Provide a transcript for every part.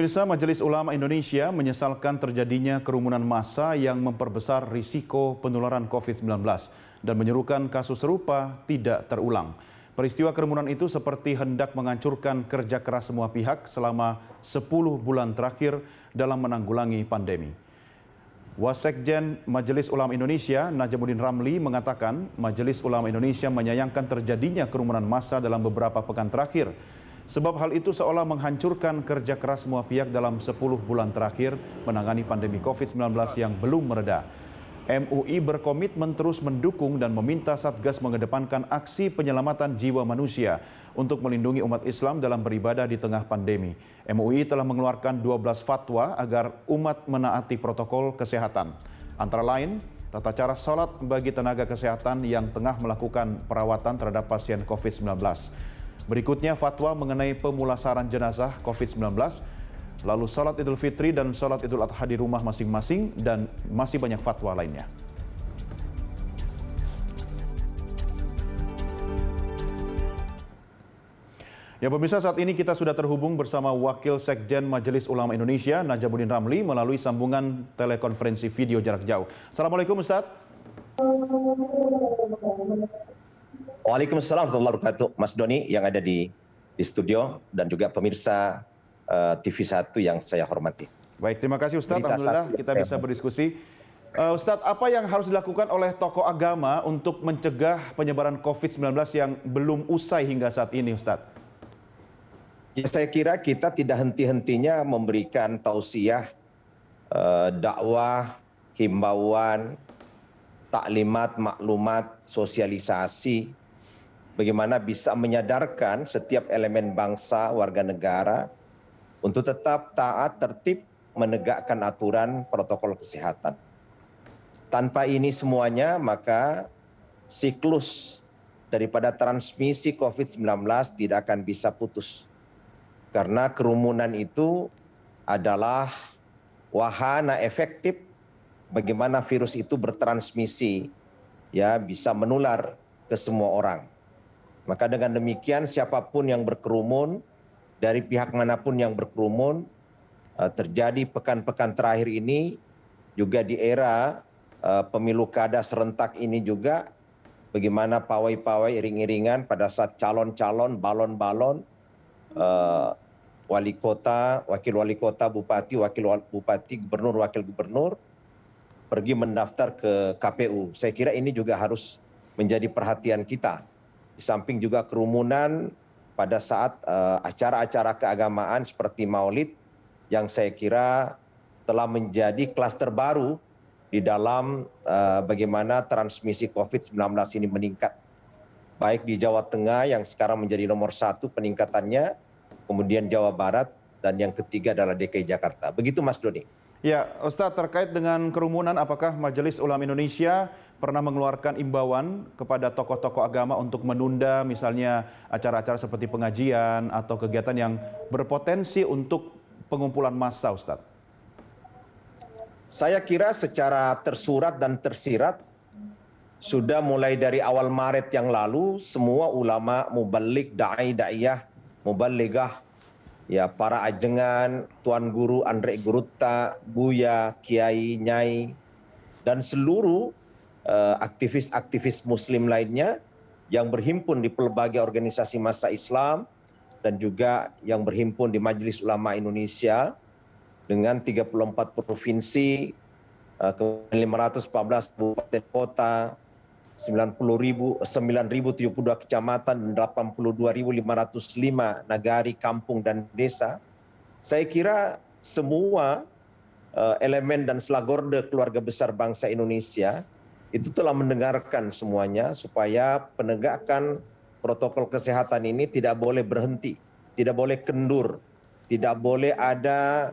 Pemirsa, Majelis Ulama Indonesia menyesalkan terjadinya kerumunan massa yang memperbesar risiko penularan COVID-19 dan menyerukan kasus serupa tidak terulang. Peristiwa kerumunan itu seperti hendak menghancurkan kerja keras semua pihak selama 10 bulan terakhir dalam menanggulangi pandemi. Wasekjen Majelis Ulama Indonesia, Najamuddin Ramli, mengatakan Majelis Ulama Indonesia menyayangkan terjadinya kerumunan massa dalam beberapa pekan terakhir. Sebab hal itu seolah menghancurkan kerja keras semua pihak dalam 10 bulan terakhir menangani pandemi COVID-19 yang belum mereda. MUI berkomitmen terus mendukung dan meminta Satgas mengedepankan aksi penyelamatan jiwa manusia untuk melindungi umat Islam dalam beribadah di tengah pandemi. MUI telah mengeluarkan 12 fatwa agar umat menaati protokol kesehatan. Antara lain, tata cara sholat bagi tenaga kesehatan yang tengah melakukan perawatan terhadap pasien COVID-19. Berikutnya fatwa mengenai pemulasaran jenazah COVID-19, lalu sholat Idul Fitri dan sholat Idul Adha di rumah masing-masing, dan masih banyak fatwa lainnya. Ya pemirsa, saat ini kita sudah terhubung bersama Wakil Sekjen Majelis Ulama Indonesia, Najamuddin Ramli, melalui sambungan telekonferensi video jarak jauh. Assalamualaikum Ustadz. Waalaikumsalam warahmatullahi wabarakatuh, Mas Doni yang ada di studio dan juga pemirsa TV1 yang saya hormati. Baik, terima kasih Ustadz. Alhamdulillah kita bisa berdiskusi. Ustadz, apa yang harus dilakukan oleh tokoh agama untuk mencegah penyebaran COVID-19 yang belum usai hingga saat ini, Ustadz? Ya, saya kira kita tidak henti-hentinya memberikan tausiah, dakwah, himbauan, taklimat, maklumat, sosialisasi, bagaimana bisa menyadarkan setiap elemen bangsa, warga negara untuk tetap taat, tertib, menegakkan aturan protokol kesehatan. Tanpa ini semuanya, maka siklus daripada transmisi COVID-19 tidak akan bisa putus. Karena kerumunan itu adalah wahana efektif bagaimana virus itu bertransmisi, ya, bisa menular ke semua orang. Maka dengan demikian siapapun yang berkerumun, dari pihak manapun yang berkerumun, terjadi pekan-pekan terakhir ini, juga di era pemilu kada serentak ini juga, bagaimana pawai-pawai iring-iringan pada saat calon-calon, balon-balon, wali kota, wakil wali kota, bupati, wakil bupati, gubernur, wakil gubernur, pergi mendaftar ke KPU. Saya kira ini juga harus menjadi perhatian kita. Di samping juga kerumunan pada saat acara-acara keagamaan seperti Maulid yang saya kira telah menjadi klaster baru di dalam bagaimana transmisi COVID-19 ini meningkat. Baik di Jawa Tengah yang sekarang menjadi nomor 1 peningkatannya, kemudian Jawa Barat, dan yang ketiga adalah DKI Jakarta. Begitu Mas Doni. Ya, Ustadz, terkait dengan kerumunan, apakah Majelis Ulama Indonesia pernah mengeluarkan imbauan kepada tokoh-tokoh agama untuk menunda misalnya acara-acara seperti pengajian atau kegiatan yang berpotensi untuk pengumpulan massa, Ustadz? Saya kira secara tersurat dan tersirat, sudah mulai dari awal Maret yang lalu, semua ulama, mubalik, da'i, da'iyah, mubaligah, ya, para ajengan, Tuan Guru, Andre Gurutta, Buya, Kiai, Nyai, dan seluruh aktivis-aktivis muslim lainnya yang berhimpun di berbagai organisasi massa Islam dan juga yang berhimpun di Majelis Ulama Indonesia dengan 34 provinsi, 514 kabupaten kota, 9.072 kecamatan dan 82.505 nagari, kampung, dan desa. Saya kira semua elemen dan selagorde keluarga besar bangsa Indonesia itu telah mendengarkan semuanya supaya penegakan protokol kesehatan ini tidak boleh berhenti, tidak boleh kendur, tidak boleh ada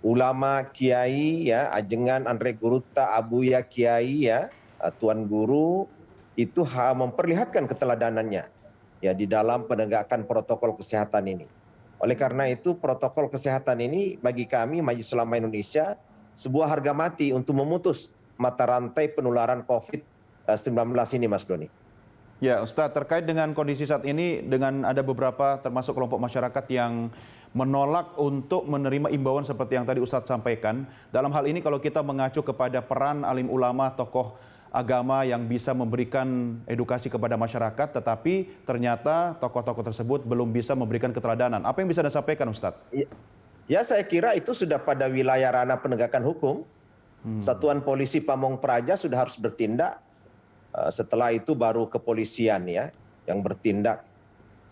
ulama, kiai, ya, ajengan, Andre Gurutta, Abuya, kiai, ya, Tuan Guru, itu memperlihatkan keteladanannya, ya, di dalam penegakan protokol kesehatan ini. Oleh karena itu protokol kesehatan ini bagi kami Majelis Ulama Indonesia sebuah harga mati untuk memutus mata rantai penularan COVID-19 ini, Mas Doni. Ya, Ustadz, terkait dengan kondisi saat ini, dengan ada beberapa termasuk kelompok masyarakat yang menolak untuk menerima imbauan seperti yang tadi Ustadz sampaikan. Dalam hal ini kalau kita mengacu kepada peran alim ulama, tokoh agama yang bisa memberikan edukasi kepada masyarakat, tetapi ternyata tokoh-tokoh tersebut belum bisa memberikan keteladanan. Apa yang bisa Anda sampaikan, Ustadz? Ya, saya kira itu sudah pada wilayah ranah penegakan hukum. Satuan Polisi Pamong Praja sudah harus bertindak. Setelah itu baru kepolisian ya yang bertindak.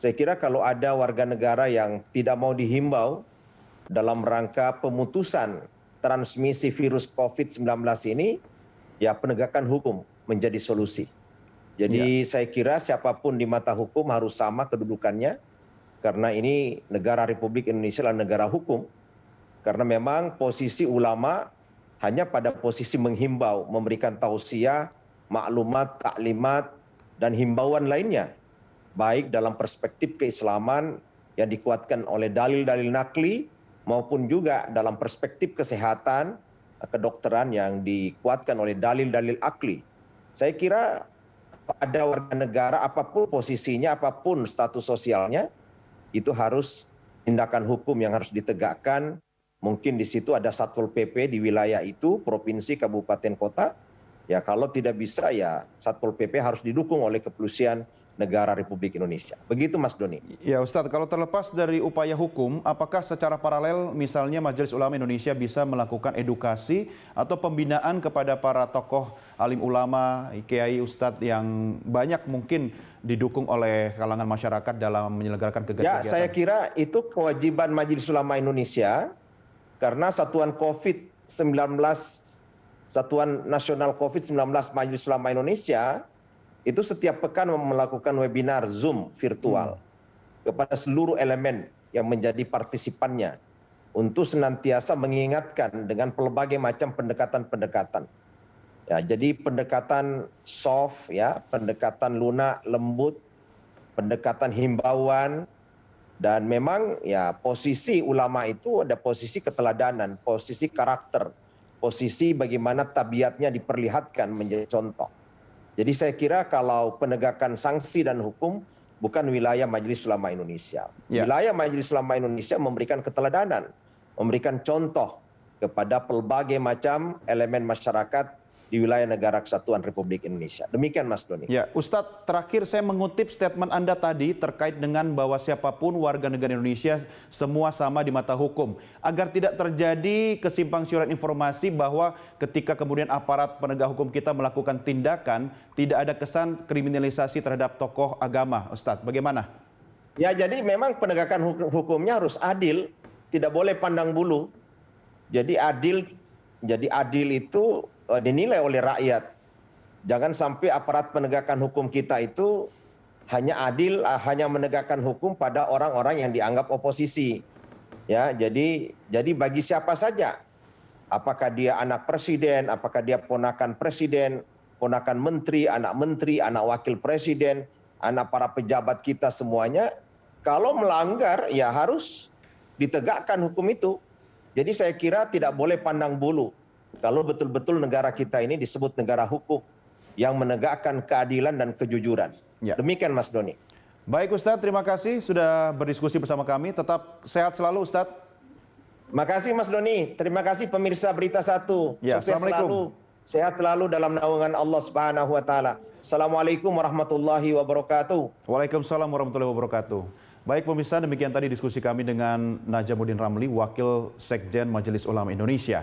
Saya kira kalau ada warga negara yang tidak mau dihimbau dalam rangka pemutusan transmisi virus COVID-19 ini, ya penegakan hukum menjadi solusi. Jadi saya kira siapapun di mata hukum harus sama kedudukannya, karena ini negara Republik Indonesia adalah negara hukum. Karena memang posisi ulama hanya pada posisi menghimbau, memberikan tausiah, maklumat, taklimat, dan himbauan lainnya, baik dalam perspektif keislaman yang dikuatkan oleh dalil-dalil nakli, maupun juga dalam perspektif kesehatan, kedokteran yang dikuatkan oleh dalil-dalil akli. Saya kira pada warga negara, apapun posisinya, apapun status sosialnya, itu harus tindakan hukum yang harus ditegakkan. Mungkin di situ ada Satpol PP di wilayah itu, provinsi, kabupaten, kota. Ya kalau tidak bisa ya Satpol PP harus didukung oleh kepolisian negara Republik Indonesia. Begitu Mas Doni. Ya Ustadz, kalau terlepas dari upaya hukum, apakah secara paralel misalnya Majelis Ulama Indonesia bisa melakukan edukasi atau pembinaan kepada para tokoh alim ulama, kiai, ustadz yang banyak mungkin didukung oleh kalangan masyarakat dalam menyelenggarakan kegiatan? Ya, saya kira itu kewajiban Majelis Ulama Indonesia karena Satuan Nasional COVID-19 Majelis Ulama Indonesia itu setiap pekan melakukan webinar Zoom virtual kepada seluruh elemen yang menjadi partisipannya untuk senantiasa mengingatkan dengan berbagai macam pendekatan-pendekatan. Ya, jadi pendekatan soft, ya, pendekatan lunak, lembut, pendekatan himbauan, dan memang ya posisi ulama itu ada posisi keteladanan, posisi karakter, posisi bagaimana tabiatnya diperlihatkan menjadi contoh. Jadi saya kira kalau penegakan sanksi dan hukum bukan wilayah Majelis Ulama Indonesia. Ya. Wilayah Majelis Ulama Indonesia memberikan keteladanan, memberikan contoh kepada pelbagai macam elemen masyarakat di wilayah negara kesatuan Republik Indonesia. Demikian Mas Doni. Ya, Ustadz, terakhir saya mengutip statement Anda tadi terkait dengan bahwa siapapun warga negara Indonesia semua sama di mata hukum. Agar tidak terjadi kesimpang siuran informasi bahwa ketika kemudian aparat penegak hukum kita melakukan tindakan, tidak ada kesan kriminalisasi terhadap tokoh agama. Ustadz, bagaimana? Ya, jadi memang penegakan hukumnya harus adil, tidak boleh pandang bulu. Jadi adil itu dinilai oleh rakyat. Jangan sampai aparat penegakan hukum kita itu hanya adil, hanya menegakkan hukum pada orang-orang yang dianggap oposisi. Ya, jadi bagi siapa saja, apakah dia anak presiden, apakah dia ponakan presiden, ponakan menteri, anak wakil presiden, anak para pejabat kita semuanya, kalau melanggar ya harus ditegakkan hukum itu. Jadi saya kira tidak boleh pandang bulu. Kalau betul-betul negara kita ini disebut negara hukum yang menegakkan keadilan dan kejujuran. Ya. Demikian Mas Doni. Baik Ustadz, terima kasih sudah berdiskusi bersama kami. Tetap sehat selalu Ustadz. Terima kasih Mas Doni. Terima kasih pemirsa Berita 1. Ya, Assalamualaikum. Sehat selalu dalam naungan Allah Subhanahu wa taala. Assalamualaikum warahmatullahi wabarakatuh. Waalaikumsalam warahmatullahi wabarakatuh. Baik pemirsa, demikian tadi diskusi kami dengan Najamuddin Ramli, Wakil Sekjen Majelis Ulama Indonesia.